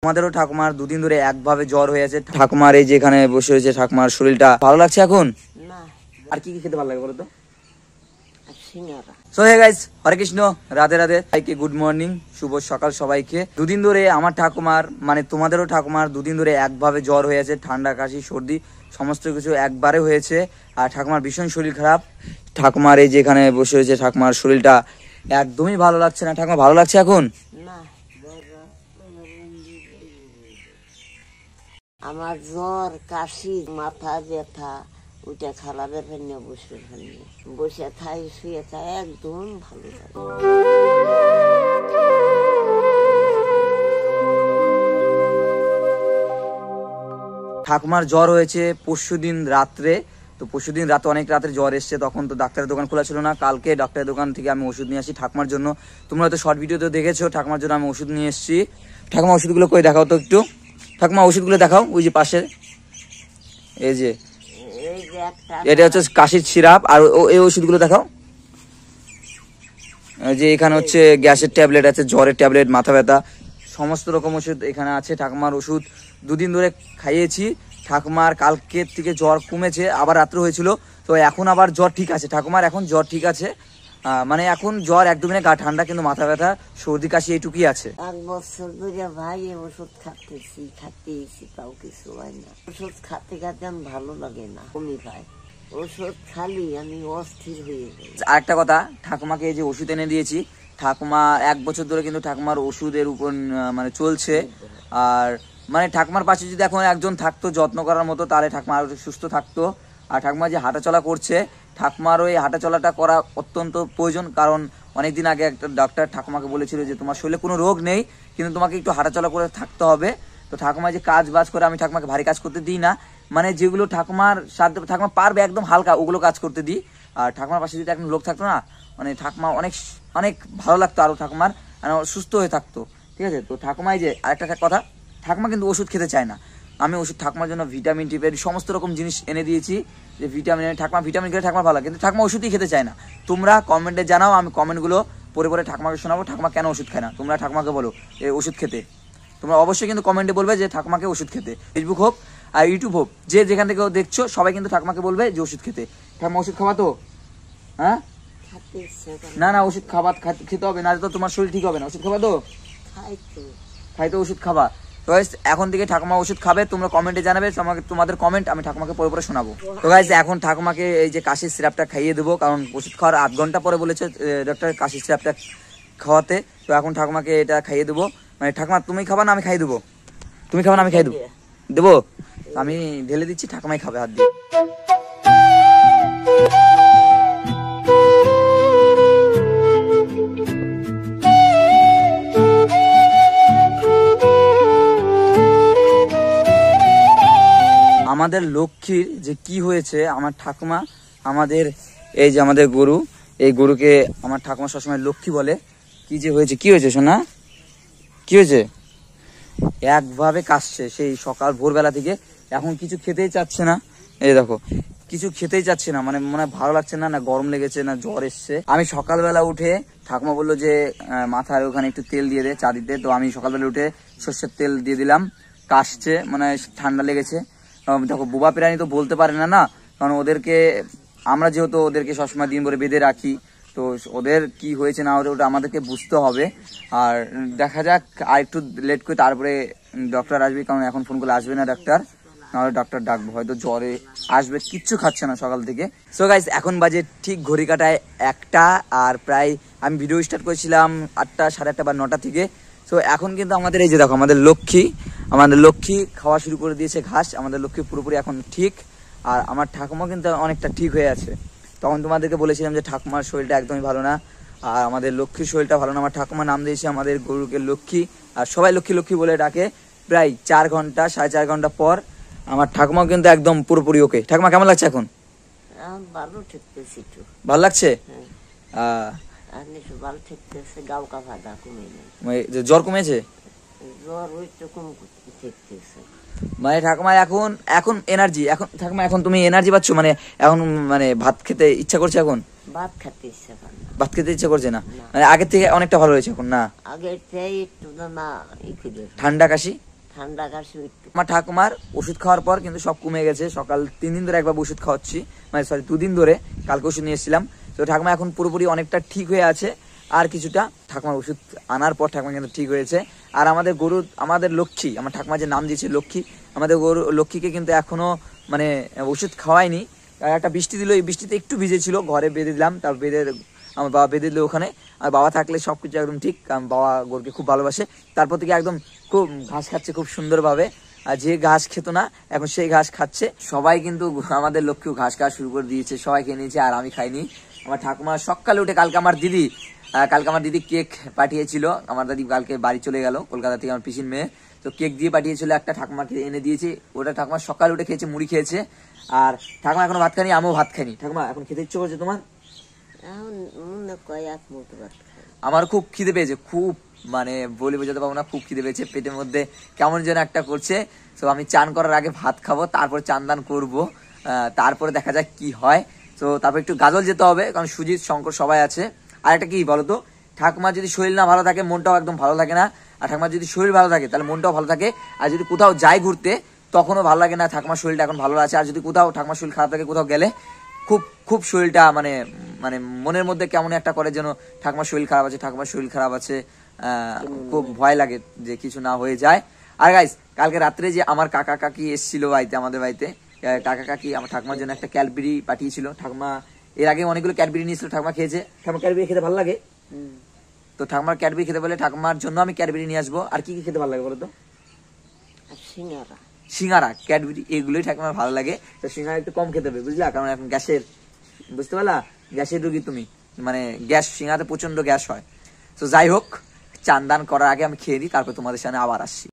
আমাদেরও ঠাকুমার দুদিন ধরে একভাবে জ্বর হয়ে আছে। ঠাকুমার এই যে এখানে বসে রয়েছে, ঠাকুমার শরীরটা ভালো লাগছে এখন না। আর কি কি খেতে ভালো লাগে বলো তো? সিঙ্গারা। সো হে গাইস, হরে কৃষ্ণ, রাধে রাধে, সবাইকে গুড মর্নিং, শুভ সকাল সবাইকে। দুদিন ধরে আমার ঠাকুমার মানে তোমাদেরও ঠাকুমার দুদিন ধরে একভাবে জ্বর হয়ে আছে, ঠান্ডা কাশি সর্দি সমস্ত কিছু একবারে হয়েছে। আর ঠাকুমার ভীষণ শরীর খারাপ। ঠাকুমার এই যে এখানে বসে রয়েছে, ঠাকুমার শরীরটা একদমই ভালো লাগছে না। ঠাকুমা ভালো লাগছে এখন? না, আমার জ্বর, কাশি, মাথা ব্যথা, ওইটা খারাপের ফেলে বসে থাই শুয়ে থাই একদম ভালো লাগে। ঠাকুমার জ্বর হয়েছে পরশুদিন রাত্রে। তো পরশুদিন রাতে অনেক রাত্রে জ্বর এসছে, তখন তো ডাক্তারের দোকান খোলা ছিল না। কালকে ডাক্তারের দোকান থেকে আমি ওষুধ নিয়ে আসি ঠাকুমার জন্য। তোমরা হয়তো শর্ট ভিডিওতে দেখেছো, ঠাকুমার জন্য আমি ওষুধ নিয়ে এসেছি। ঠাকুমা ওষুধগুলো কই দেখাও তো একটু। ঠাকুমা ওষুধগুলো দেখাও, ওই যে পাশে এই যে এটা হচ্ছে কাশির সিরাপ। আর এই ওষুধগুলো দেখাও, যে এখানে হচ্ছে গ্যাসের ট্যাবলেট আছে, জ্বরের ট্যাবলেট, মাথা ব্যথা সমস্ত রকম ওষুধ এখানে আছে। ঠাকুমার ওষুধ দুদিন ধরে খাইয়েছি। ঠাকুমার কালকের থেকে জ্বর কমেছে, আবার রাত্রে হয়েছিল, তো এখন আবার জ্বর ঠিক আছে। ঠাকুমার এখন জ্বর ঠিক আছে, মানে এখন জ্বর একদমই না, গা ঠান্ডা, কিন্তু মাথা ব্যথা সর্দি কাশি এইটুকুই আছে। 1 বছর ধরে ভাই ওষুধ খাচ্ছি তাও কিছু হয় না। ওষুধ খাতে আমি ভালো লাগে না, কমই পাই। ওষুধ খালি আমি অস্থির হয়ে যাই। আরেকটা কথা, ঠাকুমাকে এই যে ওষুধ এনে দিয়েছি, ঠাকুমা 1 বছর ধরে কিন্তু ঠাকুমার ওষুধের উপর মানে চলছে। আর মানে ঠাকুমার পাশে যদি এখন একজন থাকতো যত্ন করার মতো, তাহলে ঠাকুমা আরো সুস্থ থাকতো। আর ঠাকুমা যে হাঁটাচলা করছে, ঠাকুমার ওই হাঁটাচলাটা করা অত্যন্ত প্রয়োজন। কারণ অনেকদিন আগে একটা ডাক্তার ঠাকুমাকে বলেছিল যে তোমার শরীরে কোনো রোগ নেই, কিন্তু তোমাকে একটু হাঁটাচলা করে থাকতে হবে। তো ঠাকুমা যে কাজ বাজ করে, আমি ঠাকুমাকে ভারী কাজ করতে দিই না, মানে যেগুলো ঠাকুমার সাথে ঠাকুমা পারবে একদম হালকা, ওগুলো কাজ করতে দিই। আর ঠাকুমার পাশে যদি একজন লোক থাকতো না, মানে ঠাকুমা অনেক অনেক ভালো লাগতো, আরো ঠাকুমার মানে সুস্থ হয়ে থাকতো। ঠিক আছে? তো ঠাকুমাই যে আরেকটা কথা, ঠাকুমা কিন্তু ওষুধ খেতে চায় না। আমি ওষুধ ঠাকুমার জন্য ভিটামিন টিপের সমস্ত রকম জিনিস এনে দিয়েছি, যে ভিটামিন ঠাকুমা ভিটামিন খেলে ঠাকুমা ভালো লাগে, কিন্তু ঠাকুমা ওষুধই খেতে চায় না। তোমরা কমেন্টে জানাও, আমি কমেন্টগুলো পরে পরে ঠাকুমাকে শোনাবো ঠাকুমা কেন ওষুধ খায় না। তোমরা ঠাকুমাকে বলো এই ওষুধ খেতে, তোমরা অবশ্যই কিন্তু কমেন্টে বলবে যে ঠাকুমাকে ওষুধ খেতে। ফেসবুক হোক আর ইউটিউব হোক, যে যেখান থেকে দেখছো সবাই কিন্তু ঠাকুমাকে বলবে যে ওষুধ খেতে। ঠাকুমা ওষুধ খাওয়া তো? হ্যাঁ, না না, ওষুধ খাবার খেতে হবে, না তো তোমার শরীর ঠিক হবে না। ওষুধ খাবা তো? খাইতো ওষুধ খাবা। তো গাইস এখন থেকে ঠাকুমা ওষুধ খাবে, তোমরা কমেন্টে জানাবে, তোমাদের কমেন্ট আমি ঠাকুমাকে পরে পরে শোনাবো। তো গাইস এখন ঠাকুমাকে এই যে কাশির সিরাপটা খাইয়ে দেবো, কারণ ওষুধ খাওয়ার 8 ঘন্টা পরে বলেছে ডক্টর কাশির সিরাপটা খাওয়াতে। তো এখন ঠাকুমাকে এটা খাইয়ে দেবো। মানে ঠাকুমা তুমি খাবা না আমি খাই দেবো? তুমি খাবা না আমি খাই দেবো? দেবো, আমি ঢেলে দিচ্ছি, ঠাকুমাই খাবে হাত দিয়ে। আমাদের লক্ষ্মীর যে কি হয়েছে, আমার ঠাকুমা আমাদের এই যে আমাদের গরু, এই গরুকে আমার ঠাকুমা সবসময় লক্ষ্মী বলে। কি যে হয়েছে, কি হয়েছে সোনা, কি হয়েছে? একভাবে কাশছে সেই সকাল ভোরবেলা থেকে, এখন কিছু খেতেই চাচ্ছে না। এই দেখো কিছু খেতেই চাচ্ছে না, মানে মনে ভালো লাগছে না, না গরম লেগেছে না জ্বর এসছে। আমি সকালবেলা উঠে ঠাকুমা বললো যে মাথার ওখানে একটু তেল দিয়ে দে চা দিতে, তো আমি সকালবেলা উঠে সর্ষের তেল দিয়ে দিলাম। কাশছে, মানে ঠান্ডা লেগেছে। দেখো বুবা প্রাণী তো বলতে পারে না, না, কারণ ওদেরকে আমরা যেহেতু ওদেরকে সবসময় দিন ভরে বেঁধে রাখি, তো ওদের কি হয়েছে না হয়েছে ওটা আমাদেরকে বুঝতে হবে। আর দেখা যাক, আর একটু লেট করে তারপরে ডক্টর আসবে, কারণ এখন ফোন করলে আসবে না ডাক্তার, নাহলে ডাক্তার ডাকবো, হয়তো জ্বরে আসবে। কিচ্ছু খাচ্ছে না সকাল থেকে। সো গাইস এখন বাজে ঠিক ঘড়ি কাটায় 1টা, আর প্রায় আমি ভিডিও স্টার্ট করেছিলাম 8টা, 8:30 বা 9টা থেকে। সো এখন কিন্তু আমাদের এই যে দেখো আমাদের লক্ষ্মী খাওয়া শুরু করে দিয়েছে ঘাস। আমাদের লক্ষ্মী পুরোপুরি এখন ঠিক। আর আমার ঠাকুমা কিন্তু অনেকটা ঠিক হয়ে আছে। তখন তোমাদেরকে বলেছিলাম যে ঠাকুমার শরীরটা একদমই ভালো না, আর আমাদের লক্ষ্মীর শরীরটা ভালো না। আমার ঠাকুমা নাম দিয়েছে আমাদের গরুকে লক্ষ্মী, আর সবাই লক্ষ্মী লক্ষ্মী বলে ডাকে। প্রায় 4 ঘন্টা 4.5 ঘন্টা পর আমার ঠাকুমা কিন্তু একদম পুরোপুরি ওকে। ঠাকুমা কেমন লাগছে এখন? ভালো লাগছে? জ্বর কমেছে? মানে ঠাকুমা এখন এখন এনার্জি, এখন ঠাকুমা এখন তুমি এনার্জি পাচ্ছ, মানে এখন মানে ভাত খেতে ইচ্ছা করছে? এখন ভাত খেতে ইচ্ছা করে না, ভাত খেতে ইচ্ছা করছে না, মানে আগের থেকে অনেকটা ভালো হয়েছে এখন? না, আগের থেকে একটু না, ঠান্ডা কাশি ঠান্ডা কাশি একটু। আমার ঠাকুমার ওষুধ খাওয়ার পর কিন্তু সব কমে গেছে। সকাল 3 দিন ধরে একবার ওষুধ খাওয়াচ্ছি, মানে সরি 2 দিন ধরে, কালকে ওষুধ নিয়ে এসেছিলাম। তো ঠাকুমা এখন পুরোপুরি অনেকটা ঠিক হয়ে আছে। আর কিছুটা ঠাকুমার ওষুধ আনার পর ঠাকুমা কিন্তু ঠিক হয়েছে। আর আমাদের গরু, আমাদের লক্ষ্মী, আমার ঠাকুমা যে নাম দিয়েছে লক্ষ্মী, আমাদের গরু লক্ষ্মীকে কিন্তু এখনো মানে ওষুধ খাওয়াইনি। আর একটা বৃষ্টি দিল, এই বৃষ্টিতে একটু ভিজেছিল, ঘরে বেঁধে দিলাম, তারপর বেঁধে আমার বাবা বেঁধে দিল ওখানে। আর বাবা থাকলে সবকিছু একদম ঠিক, কারণ বাবা গরুকে খুব ভালোবাসে। তারপর থেকে একদম খুব ঘাস খাচ্ছে খুব সুন্দরভাবে। আর যে ঘাস খেত না এখন সেই ঘাস খাচ্ছে। সবাই কিন্তু আমাদের লক্ষ্মীও ঘাস খাওয়া শুরু করে দিয়েছে, সবাই খেয়ে নিয়েছে, আর আমি খাইনি। আমার ঠাকুমা সকালে উঠে, কালকে আমার দিদি কেক পাঠিয়েছিল। আমার দাদি কালকে বাড়ি চলে গেল কলকাতা থেকে, আমার পিসির মেয়ে, তো কেক দিয়ে পাঠিয়েছিল একটা, ঠাকুমাকে এনে দিয়েছি। ওটা ঠাকুমা সকালে উঠে খেয়েছে, মুড়ি খেয়েছে। আর ঠাকুমা এখনো ভাত খায়নি, আমিও ভাত খাইনি। ঠাকুমা এখন খেতে ইচ্ছে করছে তোমার? এখন মনে কয় এক মুঠো ভাত খাই। আমার খুব খিদে পেয়েছে, খুব, মানে বলে বোঝাতে পারবো না, খুব খিদে পেয়েছে। পেটের মধ্যে কেমন যেন একটা করছে। তো আমি চান করার আগে ভাত খাবো, তারপর চান দান করবো, তারপরে দেখা যাক কি হয়। তো তারপর একটু গাজল যেতে হবে, কারণ সুজিত শঙ্কর সবাই আছে। আর একটা কি বলতো, ঠাকুমার যদি শরীর না ভালো থাকে মনটাও একদম ভালো থাকে না। আর ঠাকুমার যদি শরীর ভালো থাকে তাহলে মনটাও ভালো থাকে। আর যদি কোথাও যায় ঘুরতে তখনও ভালো লাগে না, ঠাকুমার শরীরটা এখন ভালো আছে। আর যদি কোথাও ঠাকুমার শরীর খারাপ থাকে, কোথাও গেলে খুব খুব শরীরটা মানে মানে মনের মধ্যে কেমন একটা করে, যেন ঠাকুমার শরীর খারাপ আছে, ঠাকুমার শরীর খারাপ আছে, খুব ভয় লাগে যে কিছু না হয়ে যায়। আর গাইস, কালকে রাত্রে যে আমার কাকা কাকি এসেছিল বাড়িতে, আমাদের বাড়িতে, কাকা কাকি আমার ঠাকুমার জন্য একটা ক্যাডবেরি পাঠিয়েছিল। ঠাকুমা এর আগে অনেকগুলো ক্যাডবেরি নিয়েছিল, ঠাকুমা খেয়েছে। ঠাকুমা ক্যাডবেরি খেতে ভালো লাগে, তো ঠাকুমার ক্যাডবেরি খেতে বলে ঠাকুমার জন্য আমি ক্যাডবেরি নিয়ে আসবো। আর কি কি খেতে ভালো লাগে বলো তো? আর সিঙ্গারা, সিঙ্গারা, ক্যাডবেরি, এগুলোই ঠাকুমার ভালো লাগে। তো সিঙ্গারা একটু কম খেতে হবে, বুঝলা, কারণ এখন গ্যাসের, বুঝতে পারলা, গ্যাসের রোগী তুমি, মানে গ্যাস, সিঙ্গারাতে প্রচন্ড গ্যাস হয়। তো যাই হোক, চান দান করার আগে আমি খেয়ে দিই, তারপর তোমাদের সামনে আবার আসছি।